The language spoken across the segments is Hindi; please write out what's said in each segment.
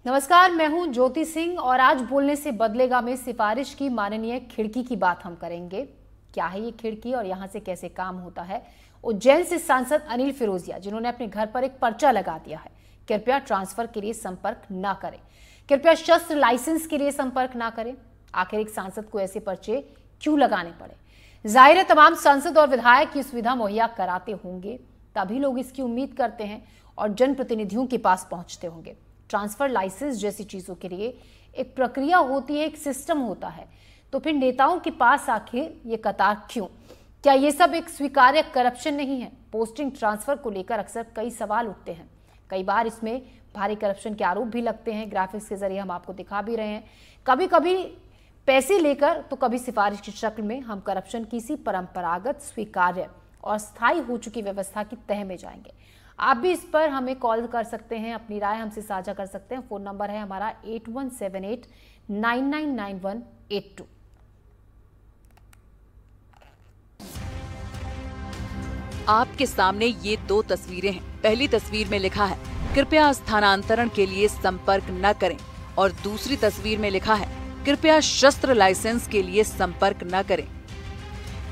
नमस्कार, मैं हूं ज्योति सिंह और आज बोलने से बदलेगा में सिफारिश की माननीय खिड़की की बात हम करेंगे। क्या है ये खिड़की और यहां से कैसे काम होता है। उज्जैन से सांसद अनिल फिरोजिया, जिन्होंने अपने घर पर एक पर्चा लगा दिया है, कृपया ट्रांसफर के लिए संपर्क ना करें, कृपया शस्त्र लाइसेंस के लिए संपर्क ना करें। आखिर एक सांसद को ऐसे पर्चे क्यों लगाने पड़े। जाहिर है तमाम सांसद और विधायक की सुविधा मुहैया कराते होंगे, तभी लोग इसकी उम्मीद करते हैं और जनप्रतिनिधियों के पास पहुंचते होंगे। ट्रांसफर लाइसेंस जैसी चीजों के लिए एक प्रक्रिया होती है, एक सिस्टम होता है, तो फिर नेताओं के पास आखिर ये कतार क्यों। क्या ये सब एक स्वीकार्य करप्शन नहीं है। पोस्टिंग ट्रांसफर को लेकर अक्सर कई सवाल उठते हैं, कई बार इसमें भारी करप्शन के आरोप भी लगते हैं। ग्राफिक्स के जरिए हम आपको दिखा भी रहे हैं, कभी कभी पैसे लेकर तो कभी सिफारिश की शक्ल में हम करप्शन की सी परंपरागत, स्वीकार्य और स्थायी हो चुकी व्यवस्था की तह में जाएंगे। आप भी इस पर हमें कॉल कर सकते हैं, अपनी राय हमसे साझा कर सकते हैं। फोन नंबर है हमारा 8178999182। आपके सामने ये दो तस्वीरें हैं। पहली तस्वीर में लिखा है कृपया स्थानांतरण के लिए संपर्क न करें और दूसरी तस्वीर में लिखा है कृपया शस्त्र लाइसेंस के लिए संपर्क न करें।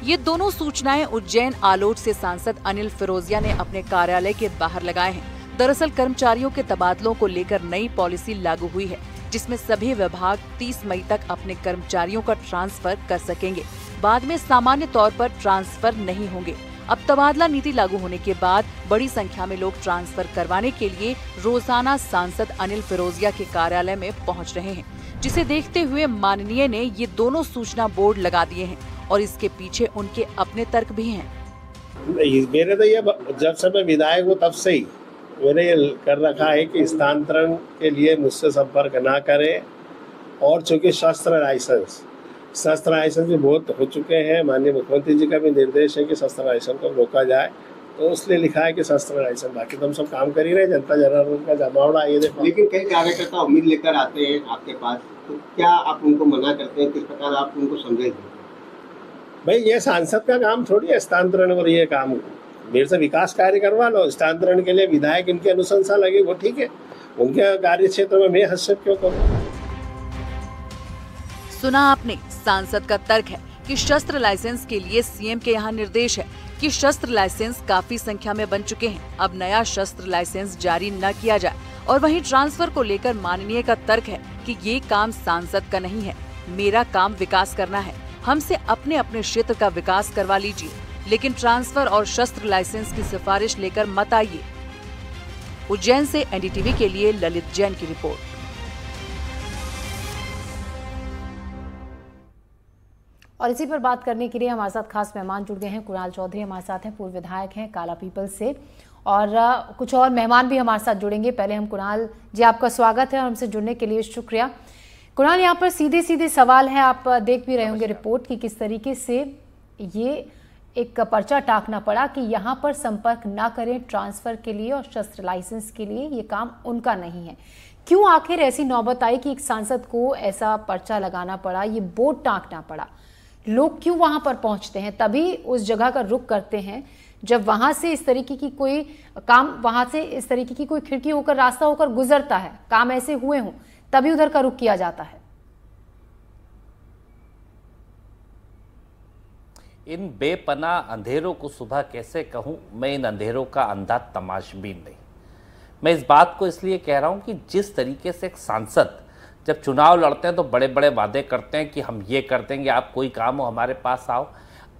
ये दोनों सूचनाएं उज्जैन आलोट से सांसद अनिल फिरोजिया ने अपने कार्यालय के बाहर लगाए हैं। दरअसल कर्मचारियों के तबादलों को लेकर नई पॉलिसी लागू हुई है, जिसमें सभी विभाग 30 मई तक अपने कर्मचारियों का ट्रांसफर कर सकेंगे। बाद में सामान्य तौर पर ट्रांसफर नहीं होंगे। अब तबादला नीति लागू होने के बाद बड़ी संख्या में लोग ट्रांसफर करवाने के लिए रोजाना सांसद अनिल फिरोजिया के कार्यालय में पहुँच रहे हैं, जिसे देखते हुए माननीय ने ये दोनों सूचना बोर्ड लगा दिए हैं और इसके पीछे उनके अपने तर्क भी हैं। मेरे तो ये जब से मैं विधायक हूँ तब से ही मैंने ये कर रखा है कि स्थानांतरण के लिए मुझसे संपर्क ना करें। और चूंकि शस्त्र लाइसेंस भी बहुत हो चुके हैं, माननीय मुख्यमंत्री जी का भी निर्देश है कि शस्त्र लाइसेंस को रोका जाए, तो इसलिए लिखा है कि शस्त्र लाइसेंस। बाकी तो हम सब काम कर ही रहे, जनता जनार्दन का जमावड़ा ये देखो। लेकिन कई कार्यकर्ता उम्मीद लेकर आते हैं आपके पास, तो क्या आप उनको मना करते हैं, किस प्रकार आप उनको समझाएंगे? भाई ये सांसद का काम थोड़ी है स्थानांतरण, और ये काम मेरे से विकास कार्य करवा लो। स्थानांतरण के लिए विधायक इनकी अनुशंसा लगे वो ठीक है, उनके कार्य क्षेत्र में मैं हस्तक्षेप क्यों करूं। सुना आपने, सांसद का तर्क है कि शस्त्र लाइसेंस के लिए सीएम के यहाँ निर्देश है कि शस्त्र लाइसेंस काफी संख्या में बन चुके हैं, अब नया शस्त्र लाइसेंस जारी न किया जाए। और वहीं ट्रांसफर को लेकर माननीय का तर्क है कि ये काम सांसद का नहीं है, मेरा काम विकास करना है, हमसे अपने अपने क्षेत्र का विकास करवा लीजिए, लेकिन ट्रांसफर और शस्त्र लाइसेंस की सिफारिश लेकर मत आइए। उज्जैन से एनडीटीवी के लिए ललित जैन की रिपोर्ट। और इसी पर बात करने के लिए हमारे साथ खास मेहमान जुड़ गए हैं। कुणाल चौधरी हमारे साथ हैं, पूर्व विधायक हैं काला पीपल से, और कुछ और मेहमान भी हमारे साथ जुड़ेंगे। पहले हम कुणाल जी, आपका स्वागत है और हमसे जुड़ने के लिए शुक्रिया। कुणाल, यहाँ पर सीधे सीधे सवाल है, आप देख भी रहे होंगे रिपोर्ट की किस तरीके से ये एक पर्चा टाकना पड़ा कि यहाँ पर संपर्क ना करें ट्रांसफर के लिए और शस्त्र लाइसेंस के लिए, ये काम उनका नहीं है। क्यों आखिर ऐसी नौबत आई कि एक सांसद को ऐसा पर्चा लगाना पड़ा, ये बोर्ड टांकना पड़ा। लोग क्यों वहां पर पहुंचते हैं, तभी उस जगह का रुख करते हैं जब वहां से इस तरीके की कोई काम, वहां से इस तरीके की कोई खिड़की होकर, रास्ता होकर गुजरता है, काम ऐसे हुए हों, तभी उधर का रुख किया जाता है। इन बेपनाह अंधेरों को सुबह कैसे कहूं, मैं इन अंधेरों का अंधा तमाशबीन नहीं। मैं इस बात को इसलिए कह रहा हूं कि जिस तरीके से एक सांसद जब चुनाव लड़ते हैं तो बड़े बड़े वादे करते हैं कि हम ये कर देंगे, आप कोई काम हो हमारे पास आओ।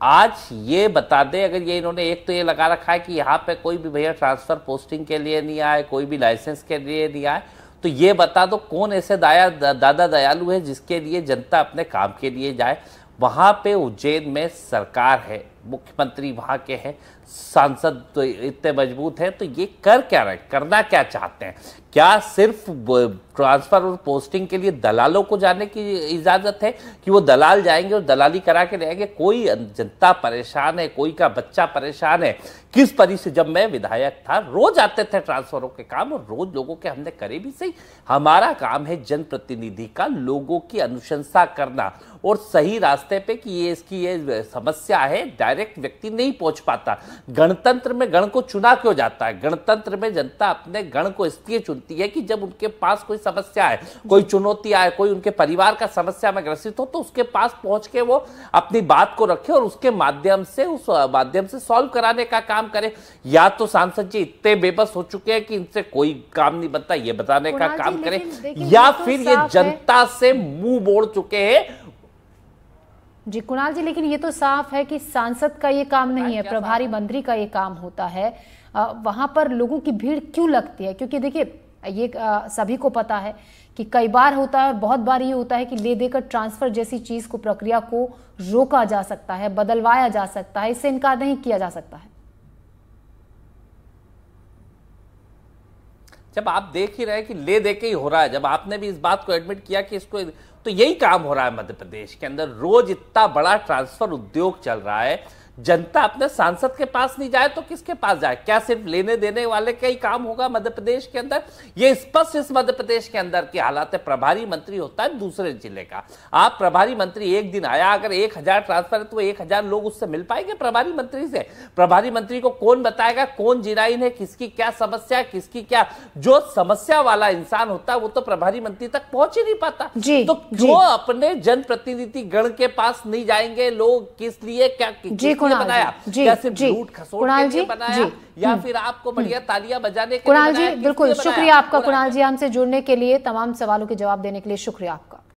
आज ये बता दें, अगर ये इन्होंने एक तो ये लगा रखा है कि यहाँ पे कोई भी भैया ट्रांसफर पोस्टिंग के लिए नहीं आए, कोई भी लाइसेंस के लिए नहीं आए, तो ये बता दो कौन ऐसे दादा दयालु है जिसके लिए जनता अपने काम के लिए जाए। वहाँ पे उज्जैन में सरकार है, मुख्यमंत्री वहाँ के हैं, सांसद तो इतने मजबूत हैं, तो ये कर क्या रहे, करना क्या चाहते हैं। क्या सिर्फ ट्रांसफर और पोस्टिंग के लिए दलालों को जाने की इजाजत है कि वो दलाल जाएंगे और दलाली करा के रहेंगे। कोई जनता परेशान है, कोई का बच्चा परेशान है। किस परिस्थिति, जब मैं विधायक था रोज आते थे ट्रांसफरों के काम और रोज लोगों के हमने करे भी सही। हमारा काम है जनप्रतिनिधि का लोगों की अनुशंसा करना और सही रास्ते पे कि ये इसकी ये समस्या है, डायरेक्ट व्यक्ति नहीं पहुंच पाता। गणतंत्र में गण को चुना क्यों जाता है? गणतंत्र में जनता अपने गण को इसलिए चुनती है कि जब उनके पास कोई समस्या है, कोई चुनौती आए, कोई उनके परिवार का समस्या में ग्रसित हो, तो उसके पास पहुंच के वो अपनी बात को रखे और उसके माध्यम से सॉल्व कराने का काम करे। या तो सांसद जी इतने बेबस हो चुके हैं कि इनसे कोई काम नहीं बनता, ये बताने का काम करें, या फिर ये जनता से मुंह मोड़ चुके हैं। जी कुणाल जी, लेकिन ये तो साफ है कि सांसद का ये काम नहीं है, प्रभारी मंत्री का ये काम होता है। वहां पर लोगों की भीड़ क्यों लगती है? क्योंकि देखिए ये सभी को पता है कि कई बार होता है और बहुत बार ये होता है कि ले देकर ट्रांसफर जैसी चीज को, प्रक्रिया को रोका जा सकता है, बदलवाया जा सकता है, इससे इनकार नहीं किया जा सकता है। जब आप देख ही रहे कि ले दे के ही हो रहा है, जब आपने भी इस बात को एडमिट किया कि इसको, तो यही काम हो रहा है मध्य प्रदेश के अंदर। रोज इतना बड़ा ट्रांसफर उद्योग चल रहा है, जनता अपने सांसद के पास नहीं जाए तो किसके पास जाए? क्या सिर्फ लेने देने वाले का ही काम होगा मध्य प्रदेश के अंदर? ये स्पष्ट इस मध्य प्रदेश के अंदर की हालात है। प्रभारी मंत्री होता है दूसरे जिले का, आप प्रभारी मंत्री एक दिन आया, अगर 1000 ट्रांसफर है तो 1000 लोग उससे मिल पाएंगे प्रभारी मंत्री से? प्रभारी मंत्री को कौन बताएगा कौन जिराइन है, किसकी क्या समस्या है, किसकी क्या? जो समस्या वाला इंसान होता है वो तो प्रभारी मंत्री तक पहुंच ही नहीं पाता। तो क्यों अपने जनप्रतिनिधि गण के पास नहीं जाएंगे लोग? किस लिए? क्या बनाया? क्या सिर्फ झूठ खसोट के लिए बनाया, या फिर आपको बढ़िया तालियां बजाने के लिए बनाया? कुणाल जी बिल्कुल शुक्रिया आपका। कुणाल जी हमसे जुड़ने के लिए, तमाम सवालों के जवाब देने के लिए शुक्रिया आपका।